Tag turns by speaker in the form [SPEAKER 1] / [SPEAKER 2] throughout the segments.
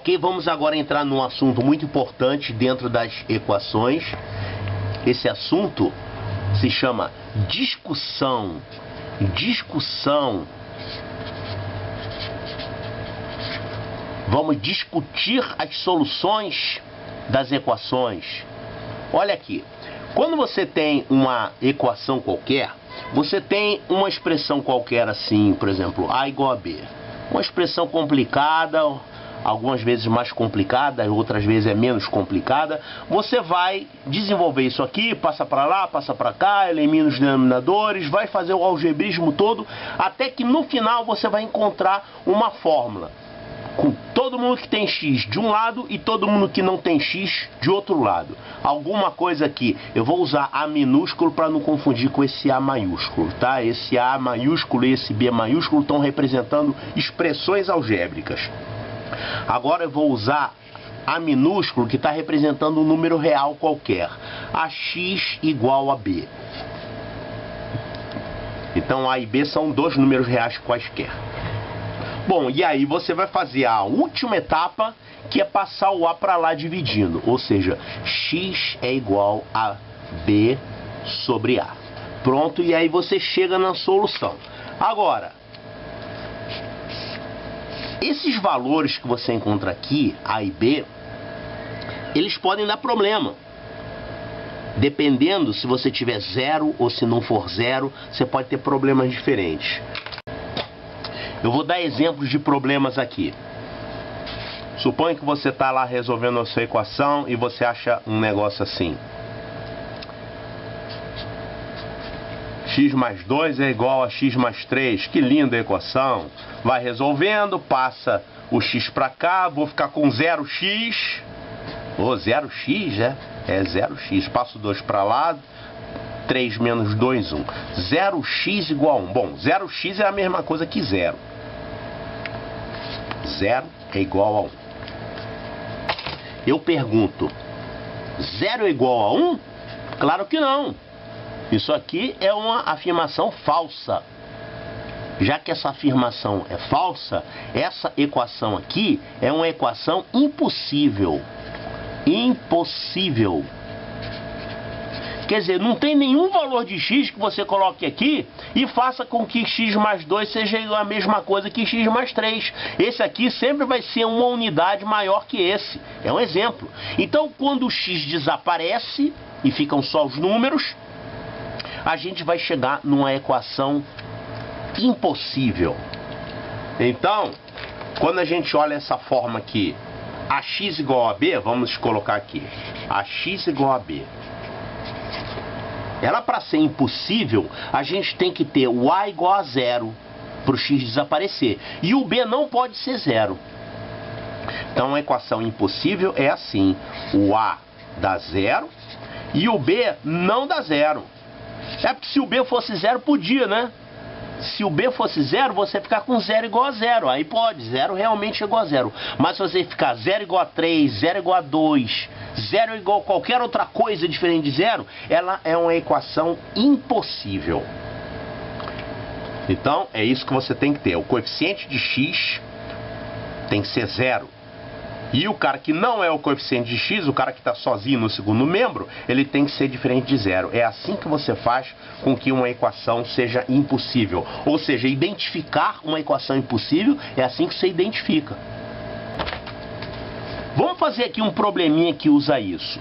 [SPEAKER 1] Ok, vamos agora entrar num assunto muito importante dentro das equações. Esse assunto se chama discussão. Vamos discutir as soluções das equações. Olha aqui, quando você tem uma equação qualquer, você tem uma expressão qualquer assim, por exemplo, A igual a B. Uma expressão complicada, algumas vezes mais complicada, outras vezes é menos complicada. Você vai desenvolver isso aqui, passa para lá, passa para cá, elimina os denominadores, vai fazer o algebrismo todo, até que no final você vai encontrar uma fórmula com todo mundo que tem x de um lado e todo mundo que não tem x de outro lado. Alguma coisa aqui, eu vou usar A minúsculo para não confundir com esse A maiúsculo, tá? Esse A maiúsculo e esse B maiúsculo estão representando expressões algébricas. Agora eu vou usar A minúsculo, que está representando um número real qualquer. AX igual a B. Então A e B são dois números reais quaisquer. Bom, e aí você vai fazer a última etapa, que é passar o A para lá dividindo. Ou seja, X é igual a B sobre A. Pronto, e aí você chega na solução. Agora, esses valores que você encontra aqui, A e B, eles podem dar problema. Dependendo se você tiver zero ou se não for zero, você pode ter problemas diferentes. Eu vou dar exemplos de problemas aqui. Suponha que você está lá resolvendo a sua equação e você acha um negócio assim. X mais 2 é igual a x mais 3. Que linda equação. Vai resolvendo, passa o x para cá, vou ficar com 0x. Ou 0x, né? É 0x. Passo 2 para lá, 3 menos 2, 1. 0x igual a 1. Bom, 0x é a mesma coisa que 0. 0 é igual a 1. Eu pergunto, 0 é igual a 1? Claro que não. Isso aqui é uma afirmação falsa. Já que essa afirmação é falsa, essa equação aqui é uma equação impossível. Impossível. Quer dizer, não tem nenhum valor de x que você coloque aqui e faça com que x mais 2 seja a mesma coisa que x mais 3. Esse aqui sempre vai ser uma unidade maior que esse. É um exemplo. Então, quando o x desaparece e ficam só os números, a gente vai chegar numa equação impossível. Então, quando a gente olha essa forma aqui, AX igual a B, vamos colocar aqui, AX igual a B. Ela, para ser impossível, a gente tem que ter o A igual a 0 para o x desaparecer. E o B não pode ser 0. Então a equação impossível é assim: o A dá 0 e o B não dá 0. É porque se o B fosse 0, podia, né? Se o B fosse 0, você ficar com 0 igual a 0. Aí pode, 0 realmente é igual a 0. Mas se você ficar 0 igual a 3, 0 igual a 2, 0 igual a qualquer outra coisa diferente de 0, ela é uma equação impossível. Então, é isso que você tem que ter. O coeficiente de x tem que ser 0. E o cara que não é o coeficiente de x, o cara que está sozinho no segundo membro, ele tem que ser diferente de 0. É assim que você faz com que uma equação seja impossível. Ou seja, identificar uma equação impossível é assim que você identifica. Vamos fazer aqui um probleminha que usa isso.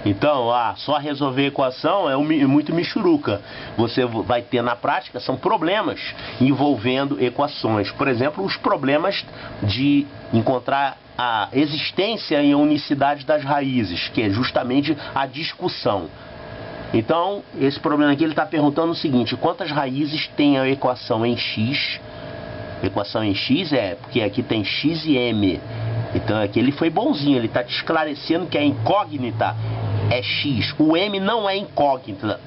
[SPEAKER 1] Então, só resolver a equação é muito michuruca. Você vai ter na prática, são problemas envolvendo equações. Por exemplo, os problemas de encontrar a existência e a unicidade das raízes, que é justamente a discussão. Então, esse problema aqui ele está perguntando o seguinte: quantas raízes tem a equação em x? Equação em x é porque aqui tem x e m. Então aqui ele foi bonzinho, ele está te esclarecendo que a incógnita é x. O m não é incógnita,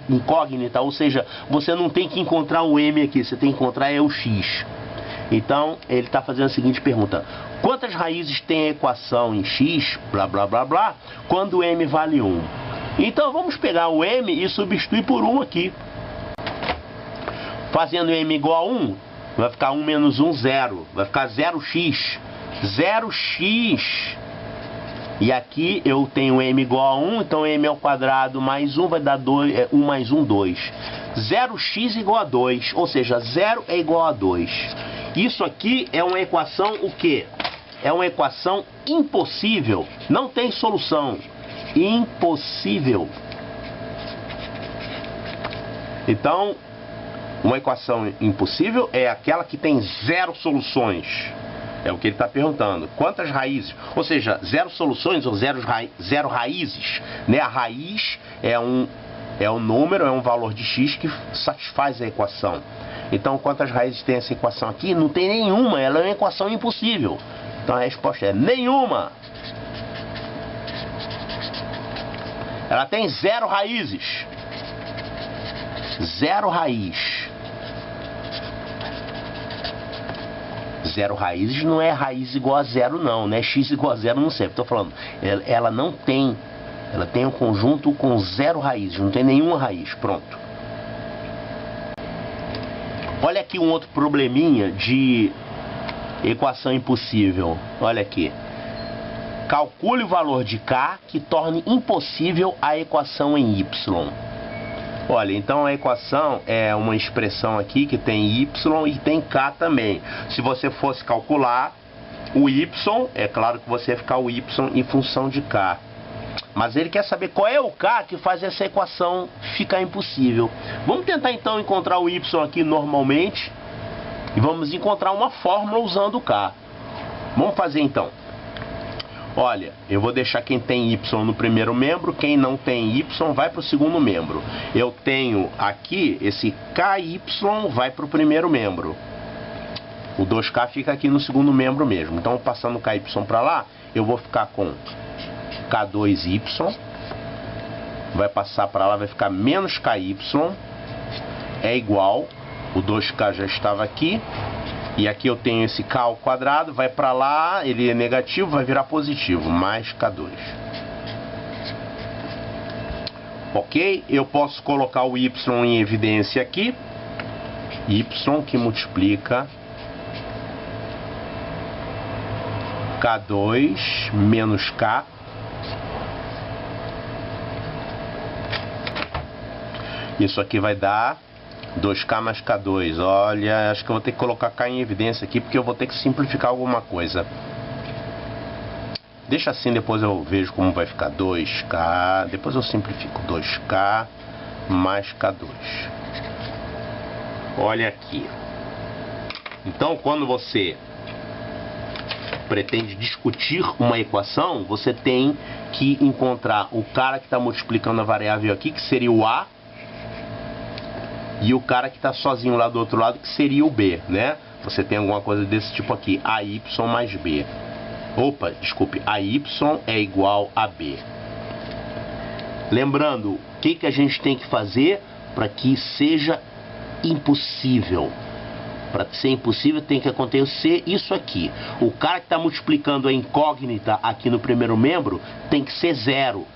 [SPEAKER 1] ou seja, você não tem que encontrar o m aqui, você tem que encontrar o x. Então ele está fazendo a seguinte pergunta: quantas raízes tem a equação em x, blá blá blá blá, quando m vale 1? Então vamos pegar o m e substituir por 1 aqui. Fazendo m igual a 1, vai ficar 1 menos 1, 0. Vai ficar 0x. 0x E aqui eu tenho m igual a 1, então m ao quadrado mais 1 vai dar 2, 1 mais 1, 2. 0x igual a 2, ou seja, 0 é igual a 2. Isso aqui é uma equação o quê? É uma equação impossível, não tem solução. Impossível. Então, uma equação impossível é aquela que tem 0 soluções. É o que ele está perguntando. Quantas raízes? Ou seja, 0 soluções ou 0 raízes. Né? A raiz é um número, é um valor de x que satisfaz a equação. Então, quantas raízes tem essa equação aqui? Não tem nenhuma, ela é uma equação impossível. Então, a resposta é nenhuma. Ela tem 0 raízes. 0 raiz. 0 raízes não é raiz igual a 0 não, né? X igual a 0 não serve. Estou falando, ela não tem. Ela tem um conjunto com 0 raízes, não tem nenhuma raiz. Pronto. Olha aqui um outro probleminha de equação impossível. Olha aqui. Calcule o valor de K que torne impossível a equação em Y. Olha, então a equação é uma expressão aqui que tem Y e tem K também. Se você fosse calcular o Y, é claro que você ia ficar o Y em função de K. Mas ele quer saber qual é o K que faz essa equação ficar impossível. Vamos tentar então encontrar o Y aqui normalmente. E vamos encontrar uma fórmula usando o K. Vamos fazer então. Olha, eu vou deixar quem tem Y no primeiro membro, quem não tem Y vai para o segundo membro. Eu tenho aqui esse KY vai para o primeiro membro. O 2K fica aqui no segundo membro mesmo. Então, passando o KY para lá, eu vou ficar com K2Y. Vai passar para lá, vai ficar menos KY. É igual, o 2K já estava aqui. E aqui eu tenho esse K ao quadrado, vai para lá, ele é negativo, vai virar positivo, mais K2. Ok? Eu posso colocar o Y em evidência aqui. Y que multiplica K2 menos K. Isso aqui vai dar 2K mais K2, olha, acho que eu vou ter que colocar K em evidência aqui, porque eu vou ter que simplificar alguma coisa. Deixa assim, depois eu vejo como vai ficar 2K, depois eu simplifico 2K mais K2. Olha aqui. Então, quando você pretende discutir uma equação, você tem que encontrar o cara que está multiplicando a variável aqui, que seria o A, e o cara que está sozinho lá do outro lado, que seria o B, né? Você tem alguma coisa desse tipo aqui, AY mais B. Opa, desculpe, AY é igual a B. Lembrando, o que a gente tem que fazer para que seja impossível? Para ser impossível tem que acontecer isso aqui. O cara que está multiplicando a incógnita aqui no primeiro membro tem que ser 0,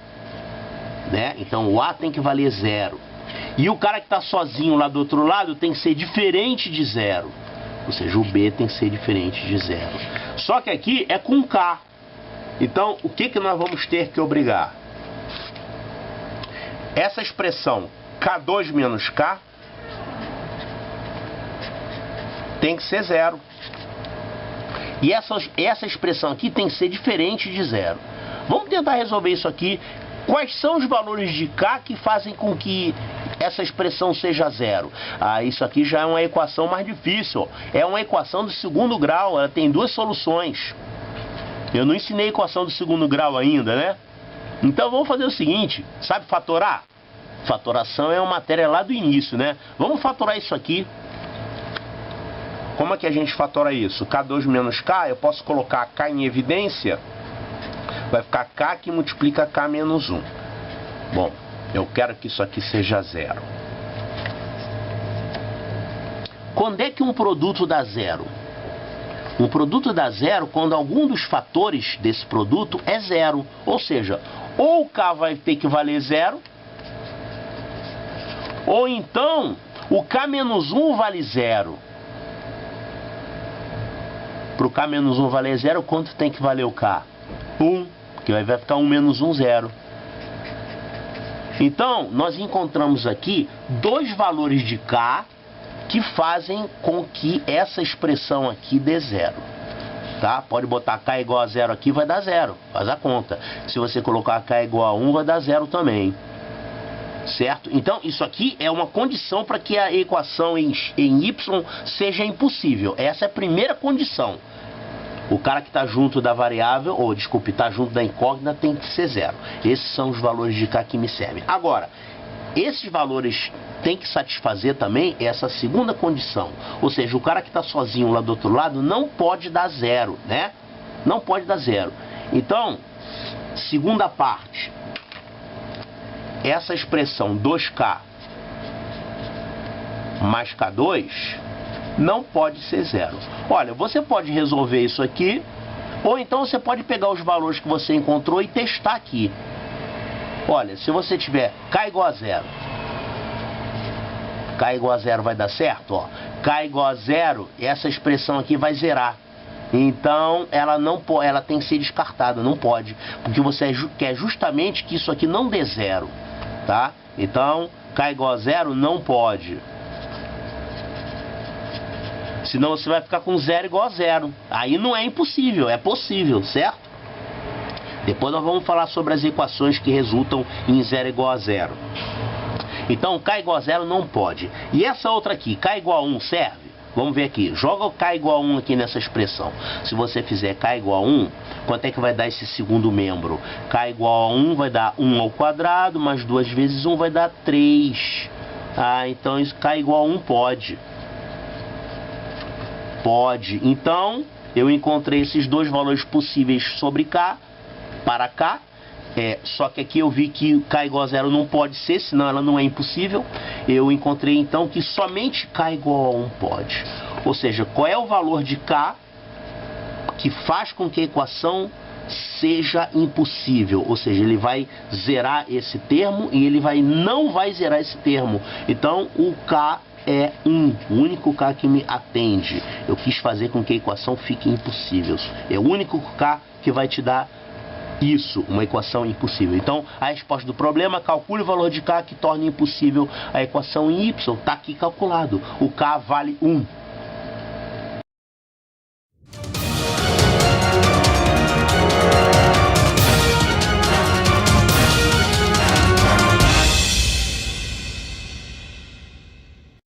[SPEAKER 1] né? Então o A tem que valer 0. E o cara que está sozinho lá do outro lado tem que ser diferente de 0. Ou seja, o B tem que ser diferente de 0. Só que aqui é com K. Então, o que nós vamos ter que obrigar? Essa expressão K2 menos K tem que ser 0. E essa expressão aqui tem que ser diferente de 0. Vamos tentar resolver isso aqui. Quais são os valores de K que fazem com que essa expressão seja 0? Isso aqui já é uma equação mais difícil. É uma equação do segundo grau, ela tem 2 soluções. Eu não ensinei equação do segundo grau ainda, né? Então vamos fazer o seguinte, sabe fatorar? Fatoração é uma matéria lá do início, né? Vamos fatorar isso aqui. Como é que a gente fatora isso? K2 menos K, eu posso colocar K em evidência. Vai ficar K que multiplica K menos 1. Bom, eu quero que isso aqui seja 0. Quando é que um produto dá 0? Um produto dá 0 quando algum dos fatores desse produto é 0. Ou seja, ou o K vai ter que valer 0, ou então o K menos 1 vale 0. Para o K menos 1 valer 0, quanto tem que valer o K? 1. Que vai ficar 1 menos 1, 0. Então, nós encontramos aqui dois valores de K que fazem com que essa expressão aqui dê 0. Tá? Pode botar K igual a 0 aqui, vai dar 0. Faz a conta. Se você colocar K igual a 1, vai dar 0 também. Certo? Então, isso aqui é uma condição para que a equação em Y seja impossível. Essa é a primeira condição. O cara que está junto da variável, ou desculpe, está junto da incógnita, tem que ser 0. Esses são os valores de K que me servem. Agora, esses valores têm que satisfazer também essa segunda condição. Ou seja, o cara que está sozinho lá do outro lado não pode dar 0, né? Não pode dar 0. Então, segunda parte. Essa expressão 2K mais K2 não pode ser 0. Olha, você pode resolver isso aqui, ou então você pode pegar os valores que você encontrou e testar aqui. Olha, se você tiver K igual a 0, K igual a 0 vai dar certo? Ó. K igual a 0, essa expressão aqui vai zerar. Então, ela tem que ser descartada, não pode. Porque você quer justamente que isso aqui não dê 0. Tá? Então, K igual a 0 não pode. Senão você vai ficar com 0 igual a 0. Aí não é impossível, é possível, certo? Depois nós vamos falar sobre as equações que resultam em 0 igual a 0. Então, K igual a 0 não pode. E essa outra aqui, K igual a 1 serve? Vamos ver aqui. Joga o K igual a 1 aqui nessa expressão. Se você fizer K igual a 1, quanto é que vai dar esse segundo membro? K igual a 1 vai dar 1 ao quadrado, mais 2 vezes 1 vai dar 3. Ah, então isso K igual a 1 pode. Pode. Então, eu encontrei esses dois valores possíveis sobre K, para K. Só que aqui eu vi que K igual a 0 não pode ser, senão ela não é impossível. Eu encontrei então que somente K igual a 1 pode. Ou seja, qual é o valor de K que faz com que a equação seja impossível? Ou seja, ele vai zerar esse termo e ele não vai zerar esse termo. Então o K é 1, o único K que me atende. Eu quis fazer com que a equação fique impossível. É o único K que vai te dar isso, uma equação impossível. Então, a resposta do problema: calcule o valor de K que torna impossível a equação em Y. Está aqui calculado. O K vale 1.